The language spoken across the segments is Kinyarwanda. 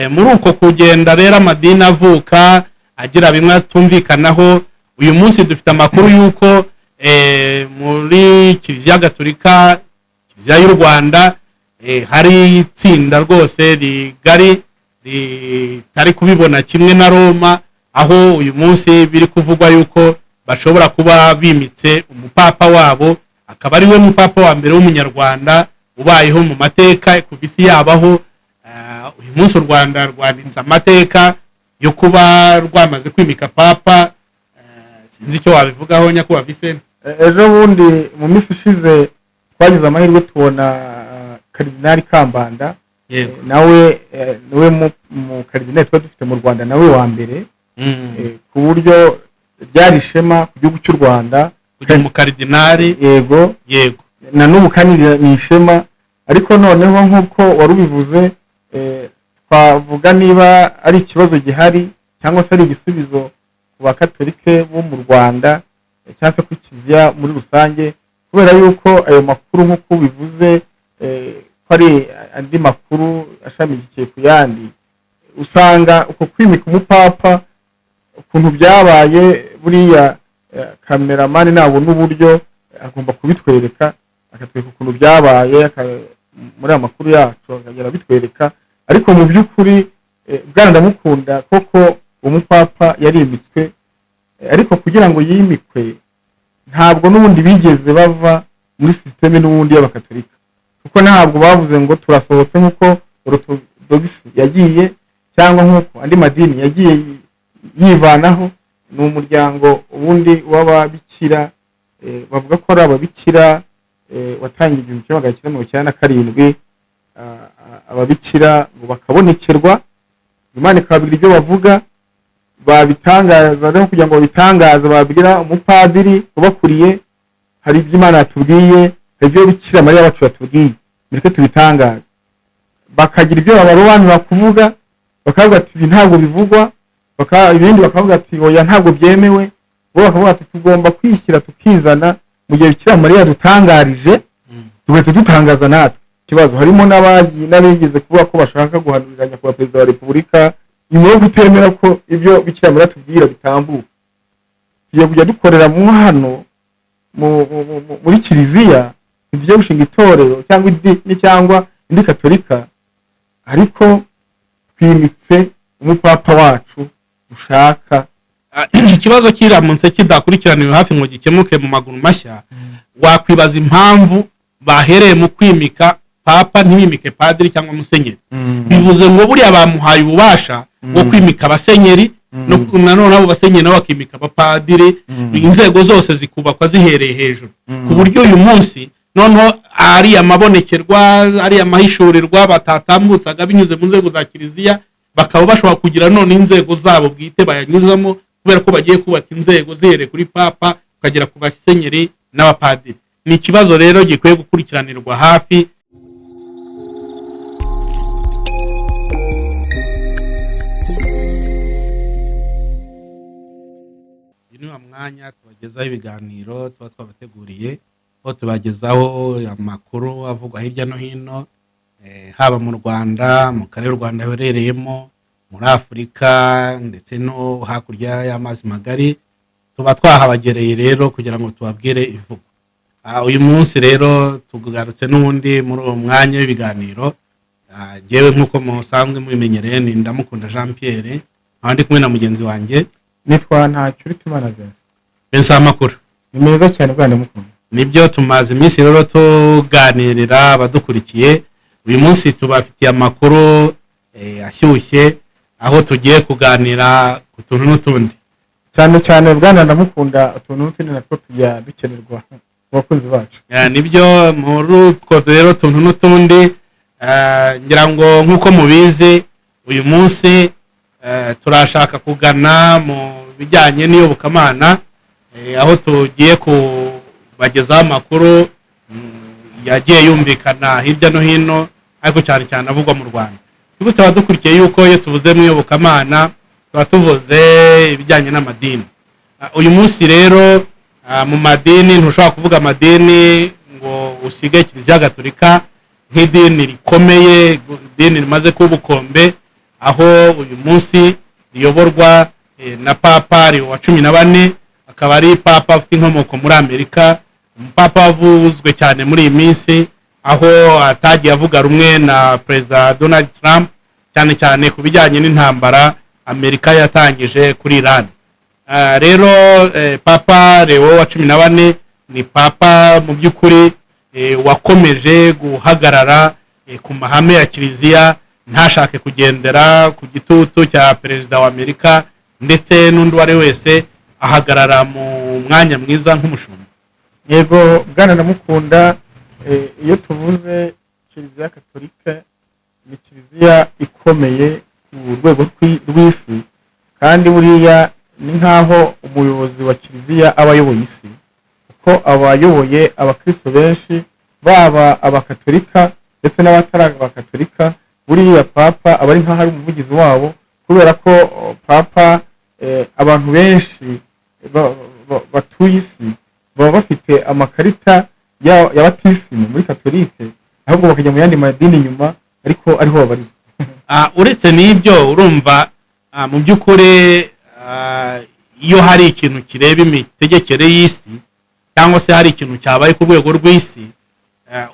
muri uko kugenda rero amadini avuka agira bimwe atumvikanaho. Uyu munsi dufite amakuru y'uko muri Kiliziya Gatolika, Kiliziya y'u Rwanda, hari itsinda rwose rigari ritari kubibona kimwe na Roma, aho uyu munsi biri kuvugwa yuko bashobora kuba bimitse umupapa wabo, akaba ari we mupapa wa mbere w'umunyarwanda ubayeho mu mateka ku isi yabaho. Uyu munsi u Rwanda rwanditse amateka yo kuba rwamaze kwimika papa. Sinzi icyo wabivugaho nyakubahwa Vincent. Ejo bundi mu minsi ishize twagize amahirwe tubona Karidinali Kambanda, nawe niwe mu karidinali twa dufite mu Rwanda, nawe wa mbere, ku buryo byari ishema ku gihugu cy'u Rwanda kujya mu karidinali. Yego na n'ubu kandi ni ishema. Ariko noneho nk'uko wari ubivuze, twavuga niba ari ikibazo gihari cyangwa se ari igisubizo ku bakatolike bo mu Rwanda cyangwa se ku Kiliziya muri rusange, kubera yuko ayo makuru nk'uko bivuze ko ari andi makuru ashamikiye ku yandi. Usanga uko kwimika umupapa ukuntu byabaye, buriya kameramani nabona uburyo agomba kubitwereka, akatwereka ukuntu byabaye muri amakuru yacu, akagera bitwereka. Ariko mu by'ukuri Bwana Ndamukunda koko umupapa yarimitswe, ariko kugira ngo yimikwe ntabwo n'ubundi bigeze bava muri systeme n'ubundi y'abakatolika, kuko ntabwo bavuze ngo turasohotse nk'uko orthodoxy yagiye cyangwa nk'uko andi madini yagiye yivanaho. Ni umuryango ubundi w'ababikira, bavuga ko ari ababikira watangiye 1997, ababikira ngo bakabonekerwa, Imana ikababwira ibyo bavuga, babitangaza rero kugira ngo babitangaze, babwira umupadiri ubakuriye hari ibyo Imana yatubwiye, hari ibyo Bikira Mariya wacu yatubwiye, mureke tubitangaze. Bakagira ibyo babarobanura kuvuga, bakavuga ati ibi ntabwo bivugwa, ibindi bakavuga ati oya ntabwo byemewe, bo bakavuga ati tugomba kwishyira tukizana mu gihe Bikira Mariya dutangarije, tugahita dutangaza natwe. Ikibazo harimo n'abigeze kuvuga ko bashaka guhanuriranya kuba perezida wa Repubulika nyuma yo gutemera ko ibyo Bikira Mariya tubwira bitambuka. Tugiye kujya dukorera mu hano muri Kiliziya, tugiye gushinga itorero cyangwa idini cyangwa indi katolika, ariko twimitse umupapa wacu ushaka. Iki kibazo kiramutse kidakurikiraniwe hafi ngo gikemuke mu maguru mashya, wakwibaza impamvu bahereye mu kwimika papa ntibimike padiri cyangwa musenyeri. Bivuze ngo buriya bamuhaye ububasha bwo kwimika abasenyeri, nanone abo basenyeri nabo bakimika abapadiri, inzego zose zikubakwa zihereye hejuru, ku buryo uyu munsi noneho ari amabonekerwa, ari amahishurirwa batatambutsaga binyuze mu nzego za Kiliziya, bakaba bashobora kugira none inzego zabo bwite bayanyuzamo, kubera ko bagiye kubaka inzego zihereye kuri papa ukagera ku basenyeri n'abapadiri. Ni ikibazo rero gikwiye gukurikiranirwa hafi. Ni wa mwanya tubagezaho ibiganiro tuba twabateguriye, aho tubagezaho amakuru avugwa hirya no hino, haba mu Rwanda, mu karere u Rwanda ruherereyemo, muri Afurika ndetse no hakurya y'amazi magari. Tuba twahabagereye rero kugira ngo tubabwire ivugo. Uyu munsi rero tugarutse n'ubundi muri uwo mwanya w'ibiganiro. Jewe nk'uko musanzwe mubimenyereye ni Ndamukunda Jean Pierre, abandi kumwe na mugenzi wanjye nitwa Ntacyuritimana Vincent. Amakuru ni meza cyane Bwana Ndamukunda. Nibyo tumaze iminsi rero tuganirira abadukurikiye. Uyu munsi tubafitiye amakuru ashyushye, aho tugiye kuganira ku tuntu n'utundi. Cyane Bwana Ndamukunda, utuntu n'utundi natwo tujya dukenerwa abakozi bacu. Nibyo muri utwo rero tuntu n'utundi, ngira ngo nk'uko mubizi uyu munsi turashaka kugana mu bijyanye n'iyobokamana, aho tugiye kubagezaho amakuru yagiye yumvikana hirya no hino, ariko cyane cyane avugwa mu Rwanda. Twibutse abadukurikiye yuko iyo tuvuze mu iyobokamana tuba tuvuze ibijyanye n'amadini. Uyu munsi rero mu madini ntushobora kuvuga amadini ngo usige Kiliziya Gatolika nk'idini rikomeye, idini rimaze kuba ubukombe, aho uyu munsi riyoborwa na papa Leo wa 14, akaba ari papa ufite inkomoko muri Amerika, umupapa wavuzwe cyane muri iyi minsi, aho atagiye avuga rumwe na Perezida Donald Trump cyane cyane ku bijyanye n'intambara Amerika yatangije kuri Iran. Rero papa Leo wa 14 ni papa mu by'ukuri wakomeje guhagarara ku mahame ya kiliziya, ntashake kugendera ku gitutu cya perezida wa Amerika ndetse n'undi wari wese, ahagarara mu mwanya mwiza nk'umushumba. Yego bwana Ndamukunda, iyo tuvuze kiliziya katolika ni kiliziya ikomeye ku rwego rw'isi, kandi buriya ni nkaho umuyobozi wa kiliziya aba ayoboye isi, kuko abayoboye abakristo benshi baba abakatolika ndetse n'abatari abakatolika. Buriya papa aba ari nkaho ari umuvugizi wabo, kubera ko papa abantu benshi batuye isi baba bafite amakarita y'abatisimu muri katolike, ahubwo bakajya mu yandi madini nyuma, ariko ariho babarizwa. Uretse n'ibyo, urumva mu by'ukuri iyo hari ikintu kireba imitegekere y'isi cyangwa se hari ikintu cyabaye ku rwego rw'isi,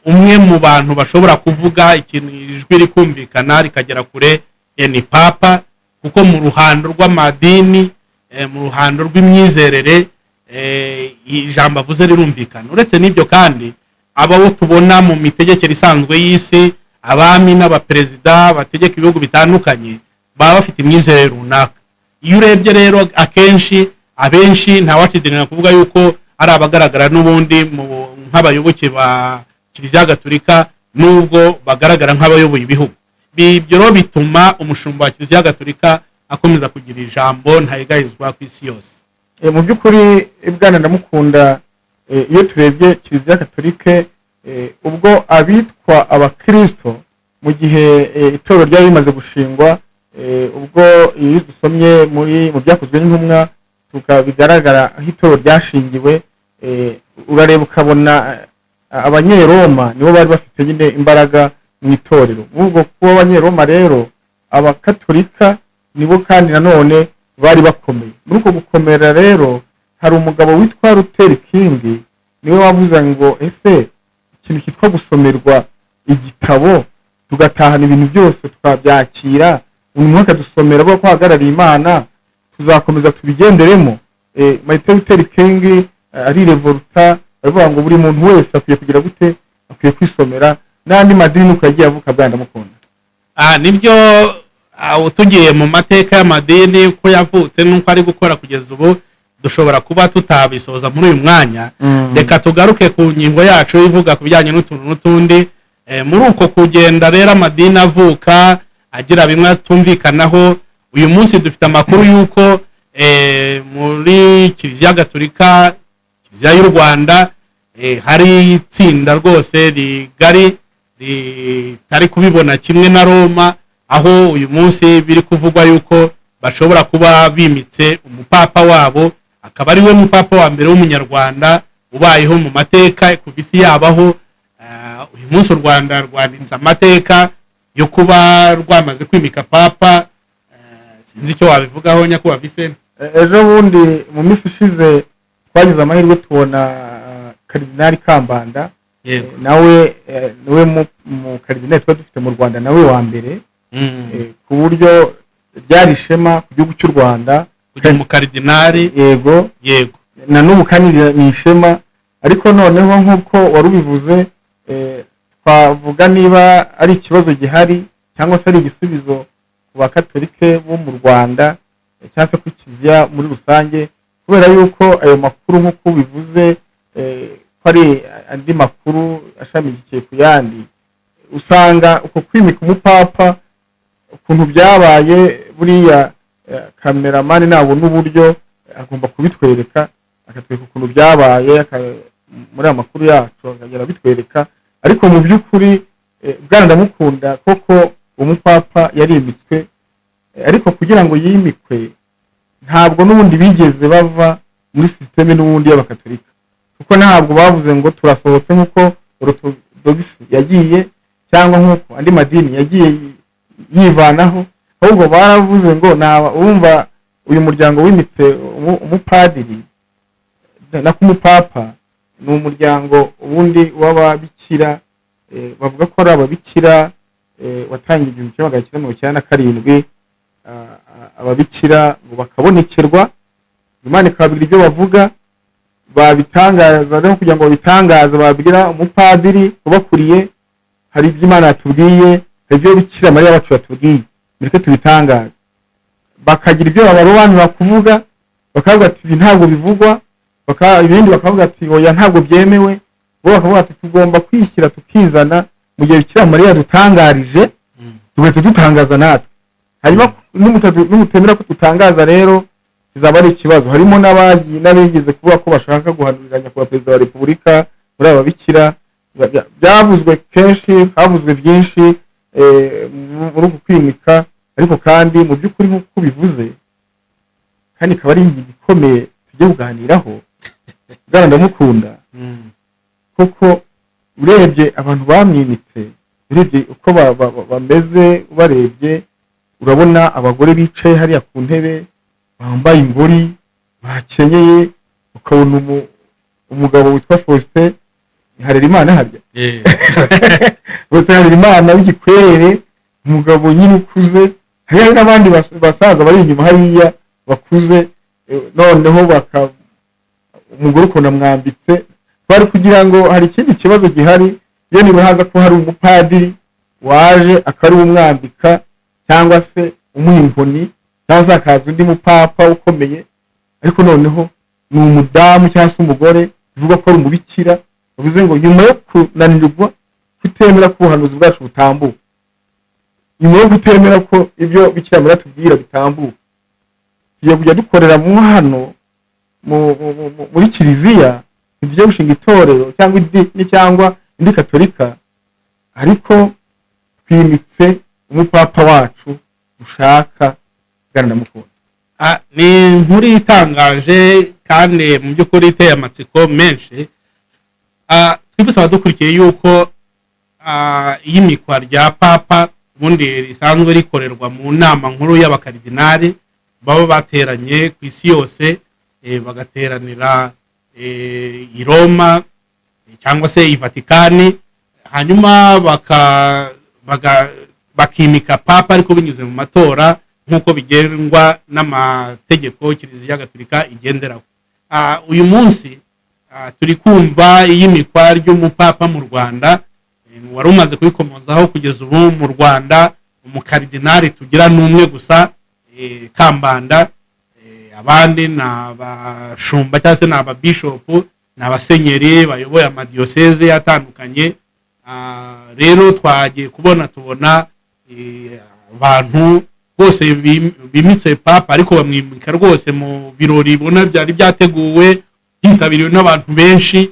umwe mu bantu bashobora kuvuga ikintu ijwi rikumvikana rikagera kure ni papa, kuko mu ruhando rw'amadini, mu ruhando rw'imyizerere, ijambo avuze rirumvikana. Uretse n'ibyo kandi, abo tubona mu mitegekere isanzwe y'isi, abami n'abaperezida bategeka ibihugu bitandukanye, baba bafite imyizerere runaka. Iyo urebye rero abenshi ntawakidinira kuvuga yuko ari abagaragara n'ubundi nk'abayoboke ba kiliziya gatolika, nubwo bagaragara nk'abayoboye ibihugu. Ibyo rero bituma umushumba wa kiliziya gatolika akomeza kugira ijambo ntayegayizwa ku isi yose. Mu by'ukuri bwana Ndamukunda, iyo turebye kiliziya katolika, ubwo abitwa abakristo mu gihe itorero ryari rimaze gushingwa, ubwo iyo dusomye mu byakozwe n'intumwa bigaragara aho itorero ryashingiwe, urareba ukabona abanyeroma nibo bari bafite nyine imbaraga mu itorero. Ubwo kuba abanyeroma rero, abakatolika nibo kandi nanone bari bakomeye. Muri uko gukomera rero, hari umugabo witwa Luther King, niwe wavuze ngo ese ikintu kitwa gusomerwa igitabo tugatahana ibintu byose tukabyakira, umuntu akadusomera bwo kwahagarariye Imana, tuzakomeza tubigenderemo. Martin Luther King ari revoluta, avuga ngo buri muntu wese akwiye kugira gute, akwiye kwisomera, n'andi madini nuko yagiye avuka bwa Ndamukunda. Nibyo, tugiye mu mateka y'amadini uko yavutse nuko ari gukora kugeza ubu, dushobora kuba tutabisoza muri uyu mwanya. Reka tugaruke ku ngingo yacu ivuga ku bijyanye n'utuntu n'utundi. Muri uko kugenda rero amadini avuka agira bimwe atumvikanaho, uyu munsi dufite amakuru y'uko muri kiliziya gatolika, kiliziya y'u Rwanda, hari itsinda rwose rigari ritari kubibona kimwe na Roma, aho uyu munsi biri kuvugwa yuko bashobora kuba bimitse umupapa wabo, akaba ari we mupapa wa mbere w'umunyarwanda ubayeho mu mateka ku isi yabaho. Uyu munsi u Rwanda rwanditse amateka yo kuba rwamaze kwimika papa. Sinzi icyo wabivugaho nyakubahwa Vincent. Ejo bundi mu minsi ishize twagize amahirwe tubona Kardinali Kambanda, nawe niwe mu Kardinali twari dufite mu Rwanda, nawe wa mbere, ku buryo byari ishema ku gihugu cy'u Rwanda kugira mu Kardinali. Yego na n'ubu kandi ni ishema. Ariko noneho nk'uko wari ubivuze, twavuga niba ari ikibazo gihari cyangwa se ari igisubizo ku bakatolike bo mu Rwanda cyangwa se ku kiliziya muri rusange, kubera yuko ayo makuru nk'uko bivuze ko ari andi makuru ashamikiye ku yandi, usanga uko kwimika umupapa ukuntu byabaye, buriya kameramani nabo n'uburyo agomba kubitwereka, akatwereka ukuntu byabaye muri amakuru yacu, akagera bitwereka. Ariko mu by'ukuri bwana Ndamukunda, koko umupapa yarimitswe, ariko kugira ngo yimikwe ntabwo n'ubundi bigeze bava muri systeme n'ubundi y'abakatolika, kuko ntabwo bavuze ngo turasohotse nk'uko orthodox yagiye cyangwa nk'uko andi madini yagiye yivanaho, ahubwo baravuze ngo urumva uyu muryango wimitse umupadiri na kumupapa ni umuryango ubundi w'ababikira bavuga ko ari ababikira watangiye 1997 ababikira ngo bakabonekerwa Imana ikababwira ibyo bavuga babitangaza rero kugira ngo babitangaze babwira umupadiri ubakuriye hari ibyo Imana yatubwiye hari ibyo Bikira Mariya wacu yatubwiye mureke tubitangaze bakagira ibyo babarobanura kuvuga bakavuga ati ibi ntabwo bivugwa ibindi bakavuga ati oya ntabwo byemewe bo bakavuga ati tugomba kwishyira tukizana mu gihe Bikira Mariya dutangarije tugahita dutangaza natwe hanyuma n'umutemera ko tutangaza rero izaba ari ikibazo harimo n'abigeze kuvuga ko bashaka guhanuriranya kuba perezida wa repubulika muri aba bikira byavuzwe kenshi havuzwe byinshi muri uku kwimika ariko kandi mu by'ukuri nk'uko bivuze kandi ikaba ari igikomeye tugiye kuganiraho bwana ndamukunda kuko urebye abantu bamwimitse urebye uko bameze ubarebye urabona abagore bicaye hariya ku ntebe bambaye ingori bakenyeye ukabona umugabo witwa Faustin Harerimana harya Faustin Harerimana w'igikwerere umugabo nyine ukuze hari n'abandi basaza bari inyuma hariya bakuze noneho umugore ukona mwambitse bari kugira ngo hari ikindi kibazo gihari iyo niba haza ko hari umupadiri waje akari umwambika cyangwa se umuha inkoni cyangwa akaza undi mupapa ukomeye ariko noneho ni umudamu cyangwa se umugore bivuga ko ari umubikira bivuze ngo nyuma yo kunanirwa kutemera ko ubuhanuzi bwacu butambuka nyuma yo kutemera ko ibyo Bikira Mariya tubwira bitambuka tugiye kujya dukorera mu hano muri kiliziya tugiye gushinga itorero cyangwa idini cyangwa indi katolika ariko twimitse umupapa wacu ushaka gana mukuru ni inkuru itangaje kandi mu by'ukuri iteye amatsiko menshi twibutse abadukurikiye yuko iyimikwa rya papa ubundi risanzwe rikorerwa mu nama nkuru y'abakaridinari baba bateranye ku isi yose bagateranira i Roma cyangwa se i Vatikani hanyuma bakimika papa ariko binyuze mu matora nk'uko bigengwa n'amategeko Kiliziya Gatolika igenderaho uyu munsi turi kumva iyimikwa ry'umupapa mu Rwanda wari umaze kubikomozaho kugeza ubu mu Rwanda umukaridinari tugira n'umwe gusa Kambanda abandi ni abashumba cyangwa se ni ababishopu ni abasenyeri bayoboye amadiyoseze atandukanye rero twagiye tubona abantu bose bimitse papa ariko bamwimika rwose mu birori bona byari byateguwe hitabiriwe n'abantu benshi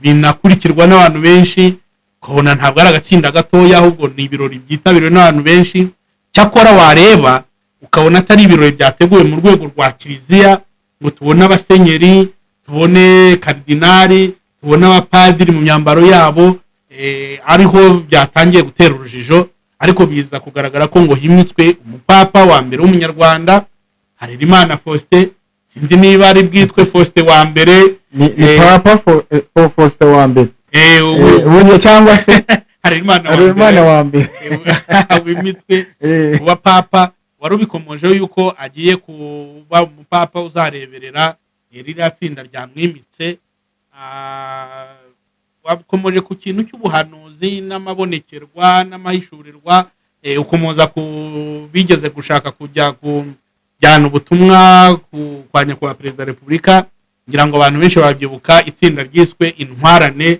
binakurikirwa n'abantu benshi kubona ntabwo ari agatsinda gatoya ahubwo ni ibirori byitabiriwe n'abantu benshi cyakora wareba ukabona atari ibirori byateguwe mu rwego rwa kiliziya ngo tubone abasenyeri tubone karidinari tubone abapadiri mu myambaro yabo ariho byatangiye gutera urujijo ariko biza kugaragara ko ngo himitswe umupapa wa mbere w'umunyarwanda Harerimana Faustin sinzi niba ari bwitwe Faustin wa mbere ni papa Faustin wa mbere ubuye cyangwa se Harerimana wa mbere wimitswe kuba papa wari ubikomojeho yuko agiye kuba umupapa uzareberera ririya tsinda ryamwimitse wakomoje ku kintu cy'ubuhanuzi n'amabonekerwa n'amahishurirwa ukomoza ku bigeze gushaka kujya kujyana ubutumwa kwa nyakubahwa perezida wa repubulika ngira ngo abantu benshi babyibuka itsinda ryiswe intwarane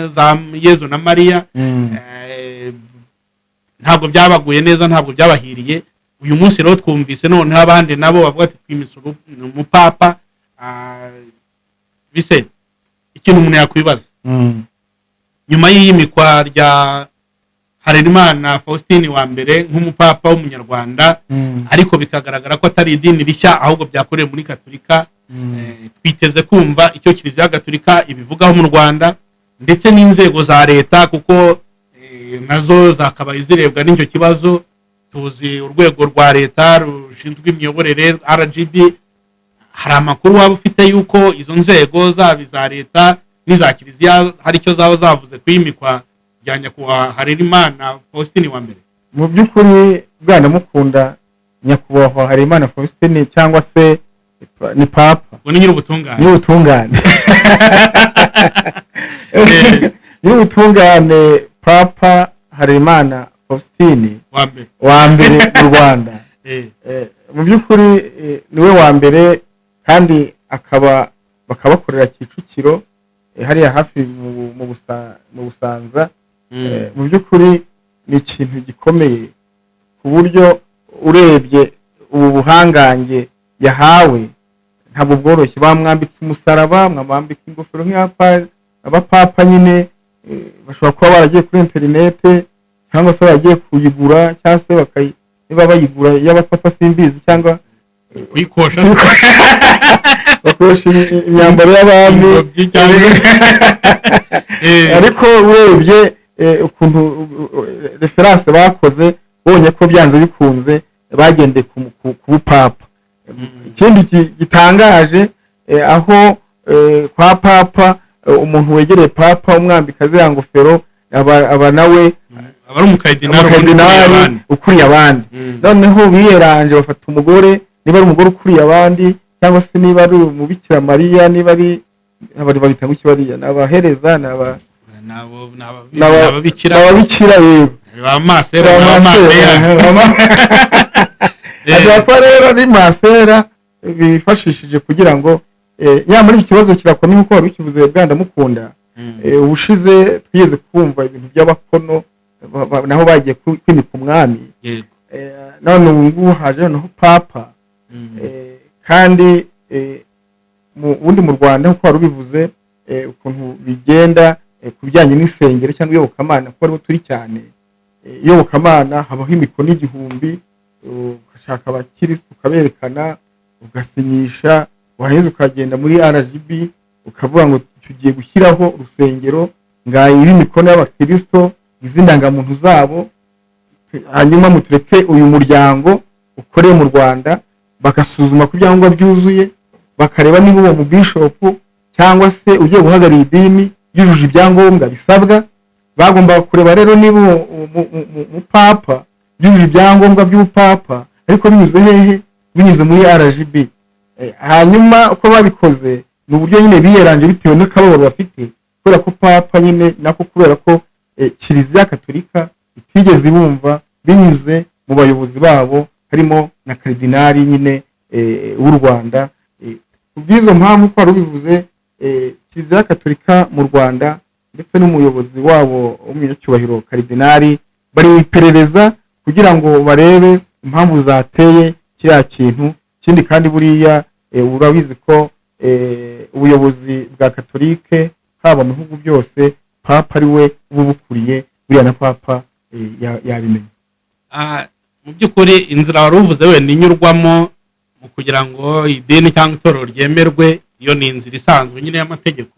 za Yezu na Mariya ntabwo byabaguye neza ntabwo byabahiriye uyu munsi rero twumvise noneho abandi nabo bavuga ati twimise umupapa bise ikintu umuntu yakwibaza nyuma y'iyimikwa rya Harerimana Faustin wa mbere nk'umupapa w'umunyarwanda ariko bikagaragara ko atari idini rishya ahubwo byakorewe muri Katolika twiteze kumva icyo Kiliziya Gatolika ibivugaho mu Rwanda ndetse n'inzego za leta kuko nazo zakabaye zirebwa n'icyo kibazo tuzi urwego rwa leta rushinzwe imiyoborere RGB, hari amakuru waba ufite yuko izo nzego zaba iza leta n'iza kiliziya hari icyo zaba zavuze kwimikwa rya nyakubahwa Harerimana Faustin wa mbere? mu by'ukuri bwana mukunda, nyakubahwa Harerimana Faustin cyangwa se ni papa, ngo ni nyir'ubutungane, nyir'ubutungane nyir'ubutungane papa Harerimana Faustin wa mbere mu Rwanda. Mu by'ukuri niwe wa mbere, kandi bakabakorera Kicukiro hariya hafi mu Busanza. Mu by'ukuri ni ikintu gikomeye ku buryo urebye ubu buhangange yahawe ntabwo bworoshye. Bamwambitse umusaraba, mwambika ingofero nk'abapapa nyine, bashobora kuba baragiye kuri interinete cyangwa se baragiye kuyigura, cyangwa se niba bayigura y'abapapa simbizi, cyangwa kuyikosha bakoresha imyambaro y'abami. Ariko urebye ukuntu referanse bakoze, bonye ko byanze bikunze bagendeye ku bupapa. Ikindi gitangaje, aho kwa papa umuntu wegereye papa umwambika ziriya ngofero aba nawe aba ari umukardinali ukuriye abandi. Noneho biyeranje bafata umugore, niba ari umugore ukuriye abandi, cyangwa se niba ari umubikira Mariya, niba ari babita ngo kibariya n'abahereza n'ababikira yego bamasera ashobora kuba rero ni masera bifashishije kugira ngo nyamara iki kibazo kirakomeye nk'uko wari ukivuze bwana mukunda. Ubushize twigeze kumva ibintu by'abakono naho bagiye kwimika umwami, none ubu ngubu haje noneho papa. Kandi ubundi mu Rwanda nk'uko wari ubivuze, ukuntu bigenda ku bijyanye n'isengero cyangwa iyobokamana, kuko ariho turi cyane. Iyobokamana habaho imikono 1000, ugashaka abakirisitu ukaberekana, ugasinyisha, waheze ukagenda muri RGB ukavuga ngo tugiye gushyiraho urusengero, ngayo iri mikono y'abakristo, izindangamuntu zabo, hanyuma mutureke uyu muryango ukoreye mu Rwanda, bagasuzuma ku byangombwa byuzuye, bakareba niba uwo mu bishop cyangwa se ugiye guhagarira idini yujuje ibyangombwa bisabwa. Bagomba kureba rero niba mu papa yujuje ibyangombwa by'ubupapa, ariko binyuze hehe? Binyuze muri RGB. Hanyuma uko babikoze ni uburyo nyine biyeranje bitewe n'akababaro bafite, kubera ko papa nyine nako, kubera ko Kiliziya Gatolika itigeze ibumva binyuze mu bayobozi babo, harimo na kardinali nyine w'u Rwanda. Kubw'izo mpamvu ko rubivuze, Kiliziya Gatolika mu Rwanda ndetse n'umuyobozi wabo w'umunyacyubahiro kardinali bari mu iperereza kugira ngo barebe impamvu zateye kiriya kintu. Ikindi kandi buriya urabizi ko ubuyobozi bwa Katolike haba mu bihugu byose papa ari we ubukuriye, buriya na papa yabimenye. Mu by'ukuri inzira wari uvuze wenda inyurwamo mu kugira ngo idini cyangwa itorero ryemerwe, iyo ni inzira isanzwe nyine y'amategeko,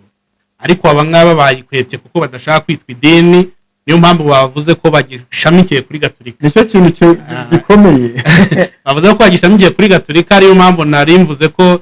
ariko aba ngaba bayikwepye kuko badashaka kwitwa idini, niyo mpamvu bavuze ko bagishamikiye kuri Gatolika. Nicyo kintu gikomeye bavuze ko bagishamikiye kuri Gatolika, ariyo mpamvu nari mvuze ko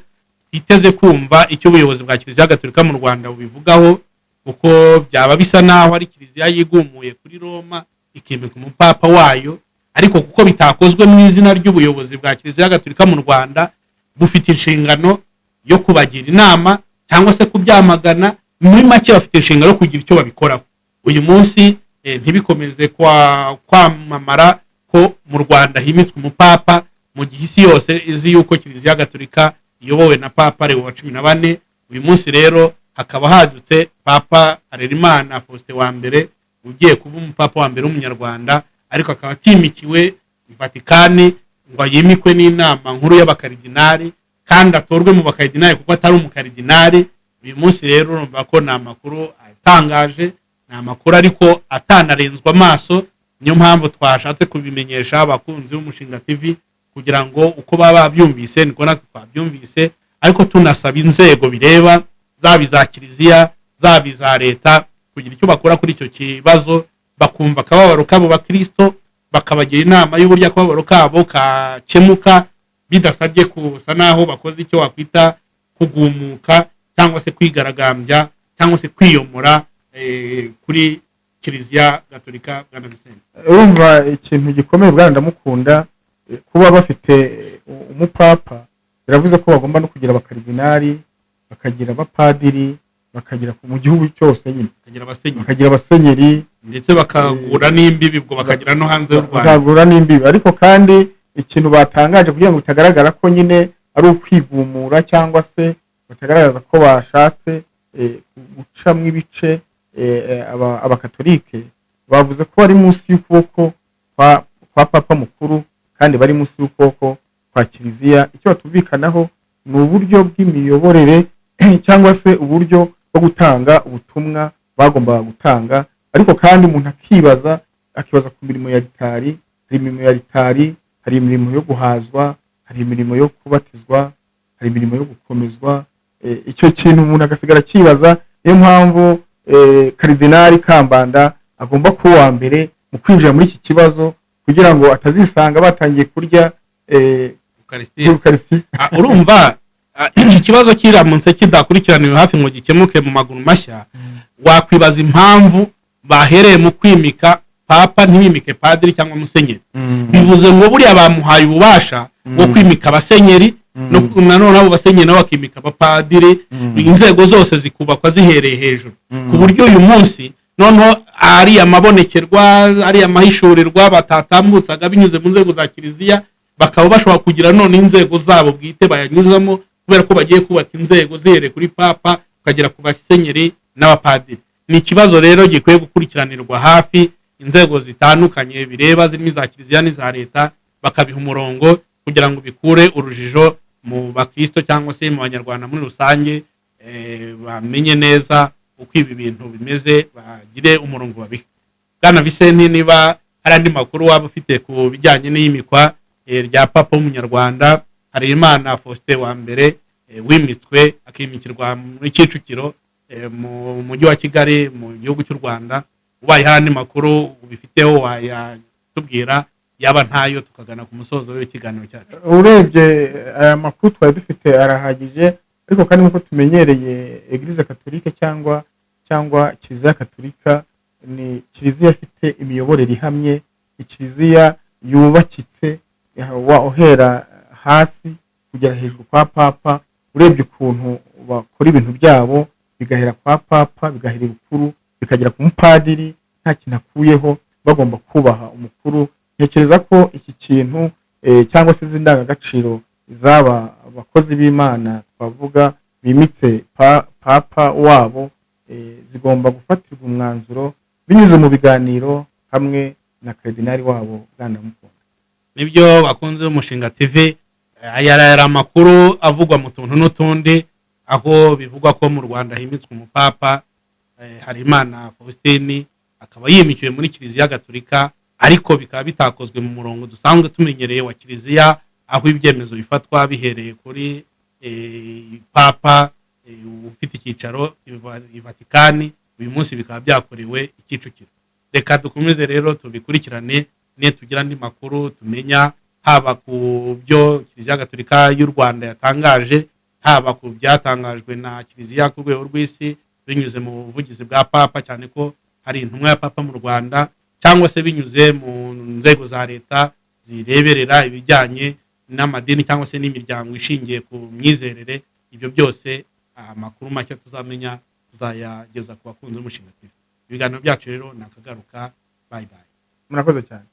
twiteze kumva icyo ubuyobozi bwa Kiliziya Gatolika mu Rwanda bubivugaho, kuko byaba bisa naho ari Kiliziya yigumuye kuri Roma ikimika umupapa wayo, ariko kuko bitakozwe mu izina ry'ubuyobozi bwa Kiliziya Gatolika mu Rwanda, bufite inshingano yo kubagira inama cyangwa se kubyamagana. Muri make bafite inshingano yo kugira icyo babikoraho. Uyu munsi ntibikomeze kwamamara ko mu Rwanda himitswe umupapa, mu gihe isi yose izi yuko Kiliziya Gatolika iyobowe na Papa Leo wa 14. Uyu munsi rero hakaba hadutse Papa Harerimana Faustin wa mbere, ugiye kuba umupapa wa mbere w'umunyarwanda, ariko akaba atimikiwe Vatikani ngo yimikwe n'inama nkuru y'abakardinali, kandi atorwe mu bakardinali kuko atari umukardinali. Uyu munsi rero urumva ko ni amakuru atangaje, ni amakuru ariko atanarenzwa amaso. Niyo mpamvu twashatse kubimenyesha abakunzi b'Umushinga TV kugira ngo uko baba babyumvise niko natwe twabyumvise, ariko tunasaba inzego bireba, zaba iza Kiliziya zaba iza leta, kugira icyo bakora kuri icyo kibazo, bakumva akababaro kabo bakristo, bakabagira inama y'uburyo akababaro kabo kakemuka bidasabye kusa naho bakoze icyo wakwita kugumuka cyangwa se kwigaragambya cyangwa se kwiyomora kuri kiliziya gatolika Bwana Vicente. urumva ikintu gikomeye Bwana Ndamukunda, kuba bafite umupapa biravuze ko bagomba no kugira abakaridinari, bakagira abapadiri, bakagira mu gihugu cyose nyine bakagira abasenyeri ndetse bakagura n'imbibi, ubwo bakagira no hanze y'u Rwanda bakagura n'imbibi. ariko kandi ikintu batangaje kugira ngo bitagaragara ko nyine ari ukwigumura cyangwa se batagaragaza ko bashatse gucamo ibice abakatolike, bavuze ko bari munsi y'ukuboko kwa papa mukuru kandi bari munsi y'ukuboko kwa kiliziya. icyo batumvikanaho ni uburyo bw'imiyoborere cyangwa se uburyo bwo gutanga ubutumwa bagombaga gutanga. ariko kandi umuntu akibaza ku mirimo ya ritari. hari imirimo ya ritari, hari imirimo yo guhazwa, hari imirimo yo kubatizwa, hari imirimo yo gukomezwa. icyo kintu umuntu agasigara akibaza. niyo mpamvu Karidinali Kambanda agomba kuba uwa mbere mu kwinjira muri iki kibazo kugira ngo atazisanga batangiye kurya Eucharistie. urumva iki kibazo kiramutse kidakurikiraniwe hafi ngo gikemuke mu maguru mashya, wakwibaza impamvu bahereye mu kwimika papa ntibimike padiri cyangwa musenyeri. bivuze ngo buriya bamuhaye ububasha bwo kwimika abasenyeri, nanone abo basenyeri nabo bakimika abapadiri, inzego zose zikubakwa zihereye hejuru, ku buryo uyu munsi noneho ari amabonekerwa, ari amahishurirwa batatambutsaga binyuze mu nzego za kiliziya, bakaba bashobora kugira none inzego zabo bwite bayanyuzamo, kubera ko bagiye kubaka inzego zihereye kuri papa ukagera ku basenyeri n'abapadiri. ni ikibazo rero gikwiye gukurikiranirwa hafi, inzego zitandukanye bireba zirimo iza kiliziya n'iza leta bakabiha umurongo kugira ngo bikure urujijo mu bakristo cyangwa se mu banyarwanda muri rusange, bamenye neza uko ibi bintu bimeze, bagire umurongo babiha. Bwana Vicente, niba hari andi makuru waba ufite ku bijyanye n'iyimikwa rya papa w'umunyarwanda Harerimana Faustin wa mbere wimitswe akimikirwa muri Kicukiro mu mujyi wa Kigali mu gihugu cy'u Rwanda, ubaye hari andi makuru ubifiteho wayatubwira, yaba ntayo tukagana ku musozo w'ikiganiro cyacu. urebye aya makuru twari dufite arahagije, ariko kandi nk'uko tumenyereye Eglise Katolike cyangwa Kiliziya Katolika ni kiliziya ifite imiyoborere ihamye, ikiliziya yubakitse uhera hasi kugera hejuru kwa papa. urebye ukuntu bakora ibintu byabo bigahera kwa papa, bigahera ibukuru, bikagera ku mupadiri, nta kintu akuyeho, bagomba kubaha umukuru. ntekereza ko iki kintu cyangwa se izi ndangagaciro z'aba abakozi b'Imana twavuga bimitse papa wabo zigomba gufatirwa umwanzuro binyuze mu biganiro hamwe na Karidinali wabo Bwana Ndamukunda. Nibyo bakunze umushinga TV, aya amakuru avugwa mu tuntu n'utundi, aho bivugwa ko mu Rwanda himitswe umupapa Harerimana Faustin, akaba yimikiwe muri Kiliziya Gatolika, ariko bikaba bitakozwe mu murongo dusanzwe tumenyereye wa kiliziya, aho ibyemezo bifatwa bihereye kuri papa ufite icyicaro i Vatikani. uyu munsi bikaba byakorewe Kicukiro. Reka dukomeze rero tubikurikirane, ne tugira andi makuru tumenya, haba ku byo Kiliziya Gatolika y'u Rwanda yatangaje, haba ku byatangajwe na Kiliziya ku rwego rw'isi binyuze mu buvugizi bwa papa, cyane ko hari intumwa ya papa mu Rwanda, cyangwa se binyuze mu nzego za leta zireberera ibijyanye n'amadini cyangwa se n'imiryango ishingiye ku myizerere. ibyo byose amakuru make tuzamenya tuzayageza ku bakunzi b'umushinga TV. ibiganiro byacu rero nakagaruka. Bye bye. Murakoze cyane.